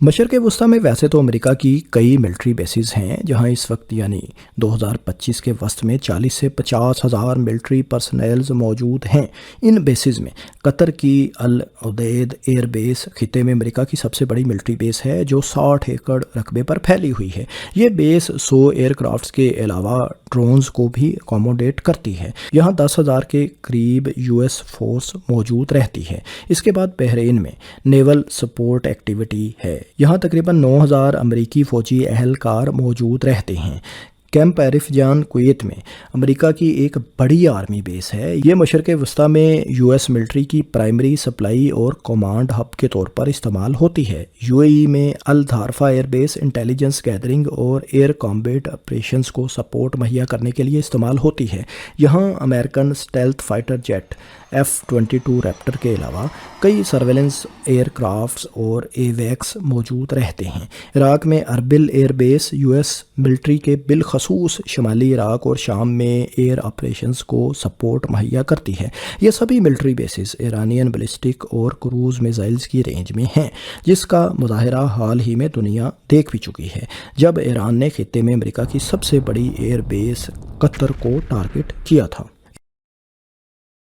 مشرق وسطی میں ویسے تو امریکہ کی کئی ملٹری بیسز ہیں جہاں اس وقت یعنی 2025 کے وسط میں 40 سے 50 ہزار ملٹری پرسنلز موجود ہیں۔ ان بیسز میں قطر کی العدید ایئر بیس خطے میں امریکہ کی سب سے بڑی ملٹری بیس ہے جو 60 ایکڑ رقبے پر پھیلی ہوئی ہے۔ یہ بیس 100 ایئر کرافٹس کے علاوہ ڈرونز کو بھی اکوموڈیٹ کرتی ہے۔ یہاں 10,000 کے قریب یو ایس فورس موجود رہتی ہے۔ اس کے بعد بحرین میں نیول سپورٹ ایکٹیویٹی ہے۔ یہاں تقریباً 9,000 امریکی فوجی اہلکار موجود رہتے ہیں۔ کیمپ عارف جان کویت میں امریکہ کی ایک بڑی آرمی بیس ہے۔ یہ مشرق وسطی میں یو ایس ملٹری کی پرائمری سپلائی اور کمانڈ ہب کے طور پر استعمال ہوتی ہے۔ یو اے ای میں Al Dhafra air base intelligence gathering اور ایئر کامبیٹ آپریشنز کو سپورٹ مہیا کرنے کے لیے استعمال ہوتی ہے۔ یہاں American stealth fighter jet F-22 Raptor کے علاوہ کئی سرویلنس ایئر کرافٹس اور ایویکس موجود رہتے ہیں۔ عراق میں arable air base U S military کے بالخصوص شمالی عراق اور شام میں ایئر آپریشنز کو سپورٹ مہیا کرتی ہے۔ یہ سبھی ملٹری بیسز ایرانین بیلسٹک اور کروز میزائلز کی رینج میں ہیں، جس کا مظاہرہ حال ہی میں دنیا دیکھ بھی چکی ہے جب ایران نے خطے میں امریکہ کی سب سے بڑی ایئر بیس قطر کو ٹارگٹ کیا تھا۔